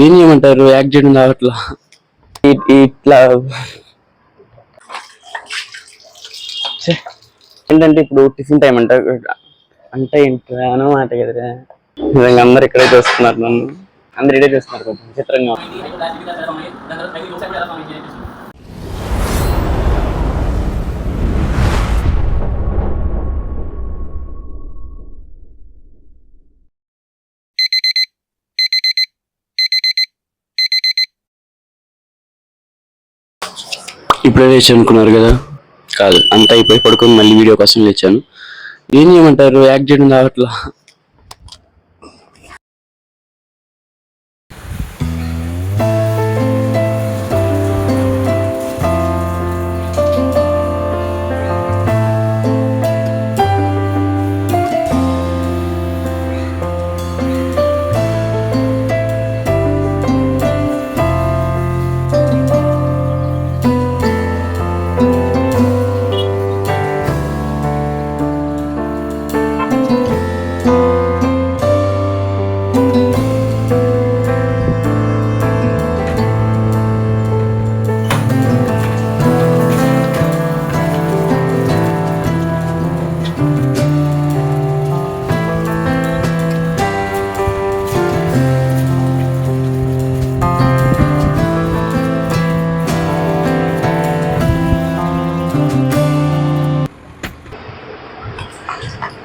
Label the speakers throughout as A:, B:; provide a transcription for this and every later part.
A: ఏం చేయమంటారు, యాక్ట్ చేయడం రావట్లా. ఇట్లా ఏంటంటే ఇప్పుడు టిఫిన్ టైం అంటారు అంటే ఇంట్లో అనమాట కదరా. నిజంగా అందరు ఇక్కడే చూస్తున్నారు నన్ను, అందరు ఇడే చూస్తున్నారు కొంచెం చిత్రంగా. ఇప్పుడే లేచి అనుకున్నారు కదా, కాదు అంతా అయిపోయి పడుకొని మళ్ళీ వీడియో కోసం లేచాను. ఏం చేయమంటారు, యాక్ట్ చేయడం రావట్లా.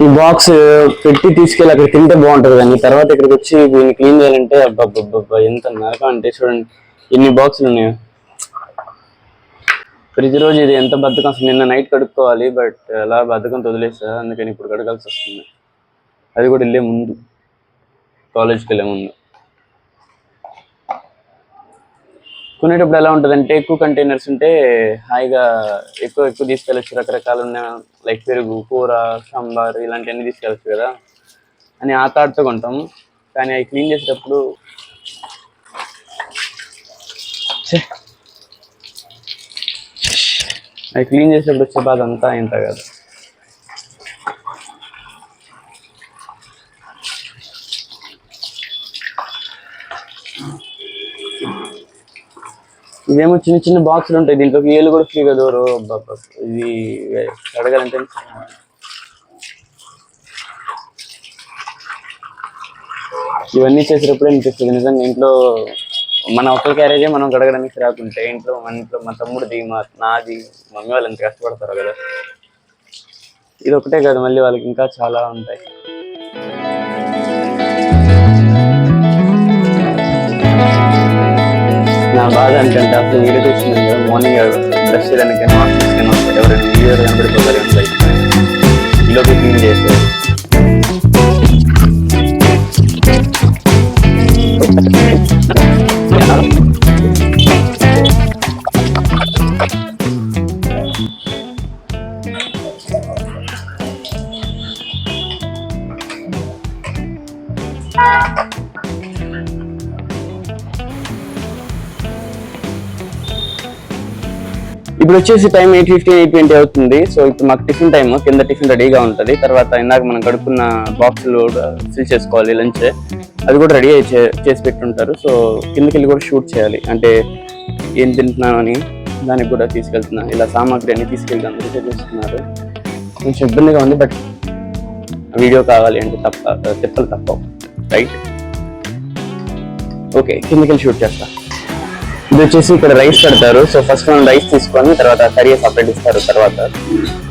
A: ఈ బాక్స్ పెట్టి తీసుకెళ్ళి అక్కడ తింటే బాగుంటది, కానీ తర్వాత ఇక్కడికి వచ్చి దీన్ని క్లీన్ చేయాలంటే అబ్బబ్బబ్బా ఎంత నరకం అంటే చూడండి ఎన్ని బాక్సులు ఉన్నాయో. ప్రతిరోజు ఇది ఎంత బద్ధకం, అసలు నిన్న నైట్ కడుక్కోవాలి బట్ అలా బద్ధకం వదిలేసా, అందుకని ఇప్పుడు కడగాల్సి వస్తుంది. అది కూడా వెళ్ళే ముందు, కాలేజ్కి వెళ్ళే ముందు. కొనేటప్పుడు ఎలా ఉంటుందంటే ఎక్కువ కంటైనర్స్ ఉంటే హాయిగా ఎక్కువ ఎక్కువ తీసుకెళ్ళచ్చు, రకరకాలు ఉన్న లైక్ పెరుగు, కూర, సాంబార్ ఇలాంటివన్నీ తీసుకెళ్ళచ్చు కదా అని ఆ థాట్తో కొంటాం. కానీ అవి క్లీన్ చేసేటప్పుడు వచ్చే బాధ అంతా ఇంత కాదు. ఇవేమో చిన్న చిన్న బాక్సులు ఉంటాయి, దీంట్లోకి ఏళ్ళు కూడా ఫ్రీగా దూరు. ఇది అడగాలంటే ఇవన్నీ చేసేటప్పుడే అనిపిస్తుంది నిజంగా. ఇంట్లో మన ఒక్క క్యారేజే మనం కడగడానికి రాకుంటే ఇంట్లో మా తమ్ముడిది, నాది, మమ్మీ వాళ్ళు ఎంత కష్టపడతారు కదా. ఇది ఒకటే కాదు, మళ్ళీ వాళ్ళకి ఇంకా చాలా ఉంటాయి. నా బాధ ఏంటంటే అప్పుడు వీడియో చూస్తున్నాను కదా, మార్నింగ్ బ్రష్ చేయడానికి ఎవరైనా వీడియో కనబడిపోతారు ఈలోకి క్లీన్ చేస్తారు. ఇప్పుడు వచ్చేసి టైం 8:15, 8:20 అవుతుంది. సో ఇప్పుడు మాకు టిఫిన్ టైమ్, కింద టిఫిన్ రెడీగా ఉంటుంది. తర్వాత ఇందాక మనం కడుక్కున్న బాక్సులు ఫిల్ చేసుకోవాలి, లంచ్ అది కూడా రెడీ చేసి పెట్టుంటారు. సో కిందకి వెళ్ళి కూడా షూట్ చేయాలి, అంటే ఏం తింటున్నాను అని దానికి కూడా తీసుకెళ్తున్నా. ఇలా సామాగ్రి అన్ని తీసుకెళ్ళి అందరూ చూస్తున్నారు. కొంచెం ఇబ్బందిగా ఉంది, బట్ వీడియో కావాలి అంటే తిప్పలు తప్పవు, రైట్? ఓకే, కిందకి వెళ్ళి షూట్ చేస్తా. ఇది వచ్చేసి ఇక్కడ రైస్ పెడతారు. సో ఫస్ట్ మనం రైస్ తీసుకొని తర్వాత కర్రీ సపరేట్ ఇస్తారు. తర్వాత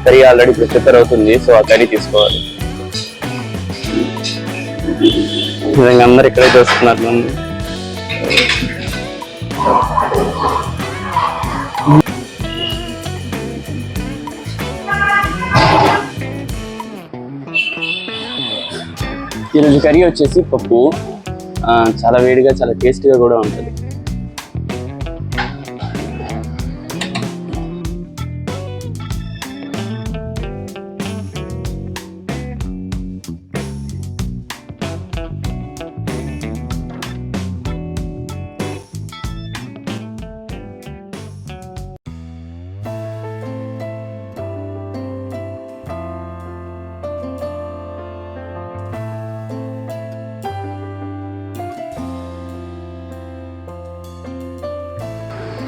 A: కర్రీ ఆల్రెడీ ప్రిపేర్ అవుతుంది, సో ఆ కర్రీ తీసుకోవాలి. నిజంగా అందరు ఇక్కడే చూస్తున్నారు నన్ను. ఈరోజు కర్రీ వచ్చేసి పప్పు, చాలా వేడిగా చాలా టేస్టీగా కూడా ఉంటుంది.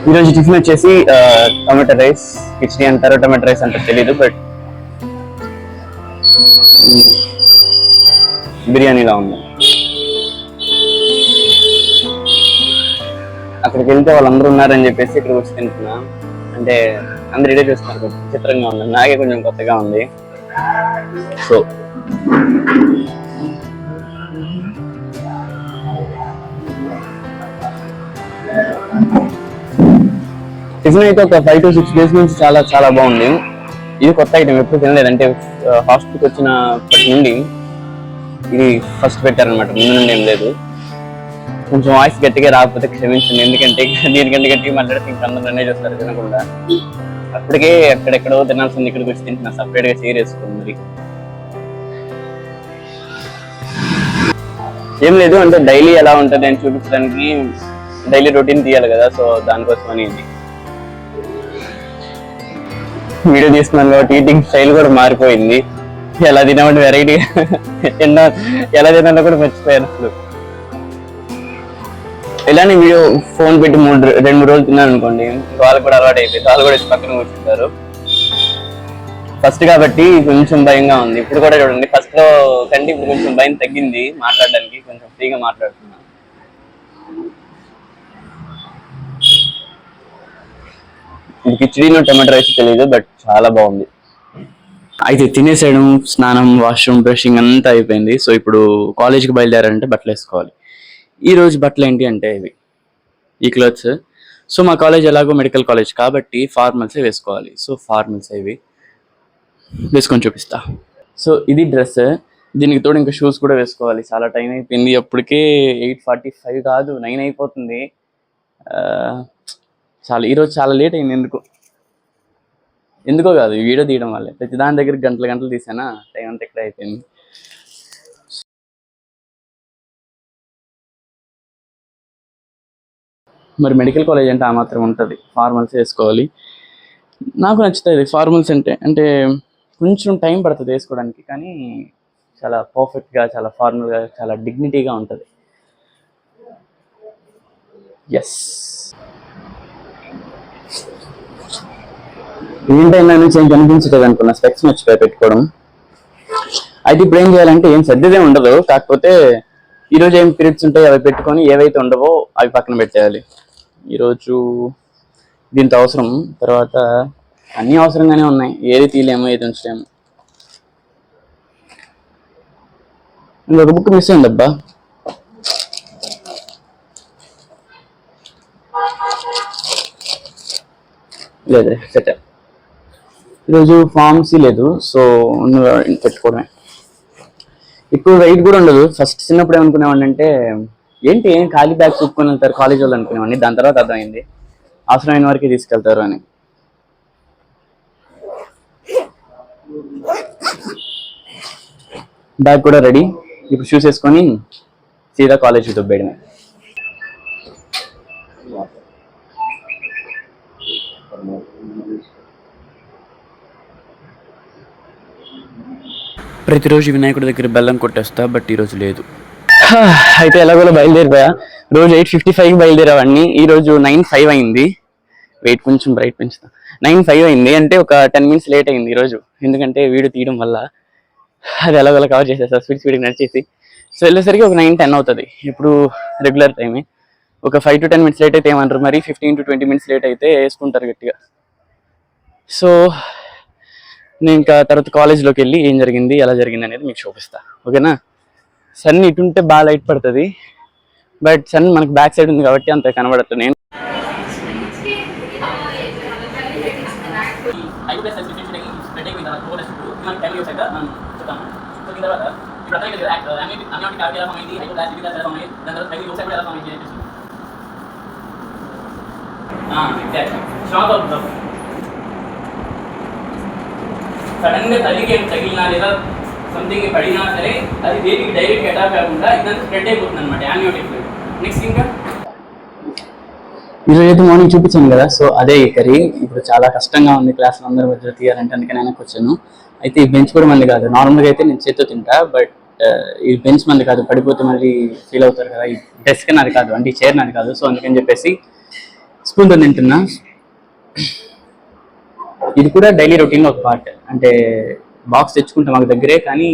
A: ఈరోజు టిఫిన్ వచ్చేసి టమాటో రైస్, కిచడీ అంటారో టమాటో రైస్ అంటారో తెలీదు, బట్ బిర్యానీలా ఉంది. అక్కడికి వెళ్తే వాళ్ళందరూ ఉన్నారని చెప్పేసి ఇక్కడికి వచ్చి తింటున్నా. అంటే అందరు ఇదే చూస్తున్నారు, చిత్రంగా ఉంది, నాకే కొంచెం కొత్తగా ఉంది. సో టిఫిన్ అయితే ఒక 5 to 6 days నుంచి చాలా చాలా బాగుంది. ఇది కొత్త ఐటమ్, ఎప్పుడు తినలేదు. అంటే హాస్పిటల్కి వచ్చినప్పటి నుండి ఇది ఫస్ట్ పెట్టారనమాట, ముందు నుండి ఏం లేదు. కొంచెం వాయిస్ గట్టిగా రాకపోతే క్షమించండి, ఎందుకంటే దీనికంటే గట్టిగా మాట్లాడితే ఇంకా అందరూ నన్నే చూస్తారు తినకుండా. అప్పటికే ఎక్కడెక్కడో తినాల్సింది ఇక్కడికి వచ్చి తింటున్నా, సపరేట్గా షేర్ వేసుకోండి. మరి ఏం లేదు, అంటే డైలీ ఎలా ఉంటుంది అని చూపించడానికి డైలీ రొటీన్ తీయాలి కదా, సో దానికోసం అనేది వీడియో తీసుకున్నాను కాబట్టి ఈటింగ్ స్టైల్ కూడా మారిపోయింది. ఎలా తినమంటే వెరైటీగా ఎలా తినాలో కూడా మర్చిపోయాను అసలు. ఇలానే వీడియో ఫోన్ పెట్టి 2-3 రోజులు తిన్నాను అనుకోండి, వాళ్ళకి కూడా అలవాటు అయిపోయింది. వాళ్ళు కూడా పక్కన కూర్చుంటారు. ఫస్ట్ కాబట్టి కొంచెం భయంగా ఉంది. ఇప్పుడు కూడా చూడండి, ఫస్ట్ లో కంటే ఇప్పుడు కొంచెం భయం తగ్గింది, మాట్లాడడానికి కొంచెం ఫ్రీగా మాట్లాడుతున్నాను. ఇది కిచడీలో టమాటో రైస్ తెలియదు, బట్ చాలా బాగుంది. అయితే తినేసేయడం, స్నానం, వాష్రూమ్, బ్రషింగ్ అంతా అయిపోయింది. సో ఇప్పుడు కాలేజ్కి బయలుదేరాలంటే బట్టలు వేసుకోవాలి. ఈ రోజు బట్టలు ఏంటి అంటే ఈ క్లోత్స్. సో మా కాలేజ్ ఎలాగో మెడికల్ కాలేజ్ కాబట్టి ఫార్మల్సే వేసుకోవాలి. సో ఫార్మల్స్ ఇవి వేసుకొని చూపిస్తా. సో ఇది డ్రెస్, దీనికి తోడు ఇంకా షూస్ కూడా వేసుకోవాలి. చాలా టైం అయిపోయింది, అప్పటికే 8:45 కాదు 9 అయిపోతుంది. ఈరోజు చాలా లేట్ అయింది. ఎందుకో కాదు, ఈ వీడియో తీయడం వల్లే. ప్రతి దాని దగ్గర గంటలు తీసానా, టైం అంతా ఎక్కడ అయిపోయింది. మరి మెడికల్ కాలేజ్ అంటే ఆ మాత్రం ఉంటుంది, ఫార్మల్స్ వేసుకోవాలి. నాకు నచ్చుతుంది ఫార్మల్స్ అంటే కొంచెం టైం పడుతుంది వేసుకోవడానికి, కానీ చాలా పర్ఫెక్ట్గా, చాలా ఫార్మల్గా, చాలా డిగ్నిటీగా ఉంటుంది. ఎస్, ఏంటైనా నుంచి ఏం కనిపించలేదు అనుకున్నా, స్పెక్స్ మర్చిపోయి పెట్టుకోవడం. అయితే ఇప్పుడు ఏం చేయాలంటే ఏం సర్దిదే ఉండదు, కాకపోతే ఈరోజు ఏం పీరియడ్స్ ఉంటాయో అవి పెట్టుకొని ఏవైతే ఉండవో అవి పక్కన పెట్టేయాలి. ఈరోజు దీంతో అవసరం, తర్వాత అన్నీ అవసరంగానే ఉన్నాయి, ఏది తీయలేము, ఏది ఉంచలేము. ఇంకొక బుక్ మిస్ అయింది అబ్బా. లేదే సెట్. ఈరోజు ఫార్మసీ లేదు, సో పెట్టుకోవడమే. ఇప్పుడు వెయిట్ కూడా ఉండదు. ఫస్ట్ చిన్నప్పుడు ఏమనుకునేవాడిని అంటే ఏంటి ఏం ఖాళీ బ్యాగ్ చూపుకొని వెళ్తారు కాలేజ్ వాళ్ళు అనుకునేవాడిని. దాని తర్వాత అర్థమైంది అవసరమైన వరకు తీసుకెళ్తారు అని. బ్యాగ్ కూడా రెడీ, ఇప్పుడు షూస్ వేసుకొని సీదా కాలేజ్కి దొబ్బేయడమే. ప్రతిరోజు వినాయకుడి దగ్గర బెల్లం కొట్టేస్తా, బట్ ఈరోజు లేదు. అయితే ఎలాగోలా బయలుదేరిపోయా. రోజు 8:55 బయలుదేరేవాడిని, ఈరోజు 9:05 అయింది. వెయిట్ కొంచెం బ్రైట్ పెంచుతా. 9:05 అయింది అంటే ఒక 10 minutes లేట్ అయింది ఈరోజు, ఎందుకంటే వీడియో తీయడం వల్ల. అది ఎలాగోలా కవర్ చేసేస్తా స్పీడ్కి నడిచేసి. సో వెళ్ళేసరికి ఒక 9-10 అవుతుంది. ఇప్పుడు రెగ్యులర్ టైమే. ఒక 5 to 10 minutes లేట్ అయితే ఏమంటారు, మరి 15 to 20 minutes లేట్ అయితే వేసుకుంటారు గట్టిగా. సో నేను ఇంకా తర్వాత కాలేజ్లోకి వెళ్ళి ఏం జరిగింది, ఎలా జరిగింది అనేది మీకు చూపిస్తా, ఓకేనా? సన్ ఇటుంటే బాగా లైట్ పడుతుంది, బట్ సన్ మనకు బ్యాక్ సైడ్ ఉంది కాబట్టి అంత కనబడట్లేదు. నేను సడన్ గా తల్లికి తగిలినా లేదా సంథింగ్ పడినా సరే అది దేనికి డైరెక్ట్ అటాక్ కాకుండా ఇదంతా స్ప్రెడ్ అయిపోతుంది అనమాట, యాంటిబయోటిక్. నెక్స్ట్ ఇంకా ఈరోజు అయితే మార్నింగ్ చూపించాను కదా, సో అదే ఈ కర్రీ. ఇప్పుడు చాలా కష్టంగా ఉంది క్లాస్లో అందరూ మధ్యలో తీయాలంటే, అందుకని వెనక్కి వచ్చాను. అయితే ఈ బెంచ్ కూడా మంది కాదు, నార్మల్గా అయితే నేను చేతితో తింటా, బట్ ఈ బెంచ్ మంది కాదు, పడిపోతే మళ్ళీ ఫీల్ అవుతారు కదా. ఈ డెస్క్ నాది కాదు, అంటే ఈ చైర్ నాది కాదు. సో అందుకని చెప్పేసి స్పూన్తో తింటున్నా. ఇది కూడా డైలీ రొటీన్ ఒక పార్ట్. అంటే బాక్స్ తెచ్చుకుంటాం మాకు దగ్గరే, కానీ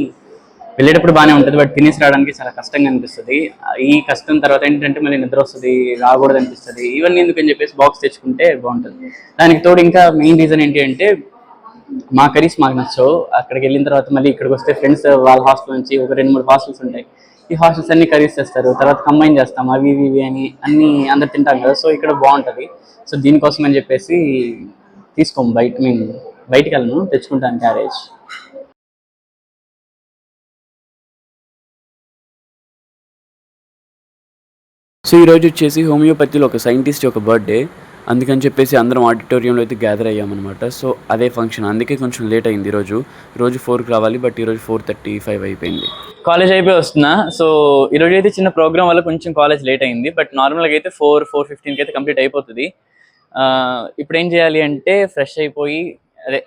A: వెళ్ళేటప్పుడు బాగానే ఉంటుంది, బట్ తినేసి రావడానికి చాలా కష్టంగా అనిపిస్తుంది. ఈ కష్టం తర్వాత ఏంటంటే మళ్ళీ నిద్ర వస్తుంది, రాకూడదు అనిపిస్తుంది. ఇవన్నీ ఎందుకని చెప్పేసి బాక్స్ తెచ్చుకుంటే బాగుంటుంది. దానికి తోడు ఇంకా మెయిన్ రీజన్ ఏంటి అంటే మా కర్రీస్ మాకు నచ్చవు. అక్కడికి వెళ్ళిన తర్వాత మళ్ళీ ఇక్కడికి వస్తే ఫ్రెండ్స్ వాళ్ళ హాస్టల్ నుంచి ఒక 2-3 హాస్టల్స్ ఉంటాయి. ఈ హాస్టల్స్ అన్ని కర్రీస్ చేస్తారు, తర్వాత కంబైన్ చేస్తాం అవి ఇవి ఇవి అని అన్ని అందరు తింటాం కదా, సో ఇక్కడ బాగుంటుంది. సో దీనికోసం అని చెప్పేసి తీసుకోము బయట, మీన్ బయటికి వెళ్ళను, తెచ్చుకుంటాను క్యారేజ్. సో ఈరోజు వచ్చేసి హోమియోపతిలో ఒక సైంటిస్ట్ యొక్క బర్త్డే, అందుకని చెప్పేసి అందరం ఆడిటోరియంలో అయితే గ్యాదర్ అయ్యామన్నమాట. సో అదే ఫంక్షన్, అందుకే కొంచెం లేట్ అయింది. రోజు 4కి రావాలి, బట్ ఈరోజు 4:35 అయిపోయింది. కాలేజ్ అయిపోయి వస్తున్నా. సో ఈరోజు అయితే చిన్న ప్రోగ్రామ్ వల్ల కొంచెం కాలేజ్ లేట్ అయింది, బట్ నార్మల్గా అయితే 4:15కి అయితే కంప్లీట్ అయిపోతుంది. ఇప్పుడు ఏం చేయాలి అంటే ఫ్రెష్ అయిపోయి, అదే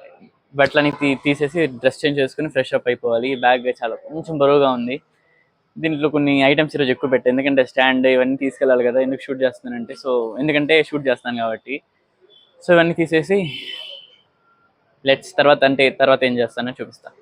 A: బట్టలని తీసేసి డ్రెస్ చేంజ్ చేసుకుని ఫ్రెష్ అప్ అయిపోవాలి. బ్యాగ్ చాలా కొంచెం బరువుగా ఉంది. దీంట్లో కొన్ని ఐటమ్స్ ఈరోజు ఎక్కువ పెట్టాయి, ఎందుకంటే స్టాండ్ ఇవన్నీ తీసుకెళ్ళాలి కదా. ఎందుకు షూట్ చేస్తున్నానంటే, సో ఎందుకంటే షూట్ చేస్తాను కాబట్టి. సో ఇవన్నీ తీసేసి తర్వాత ఏం చేస్తానో చూపిస్తాను.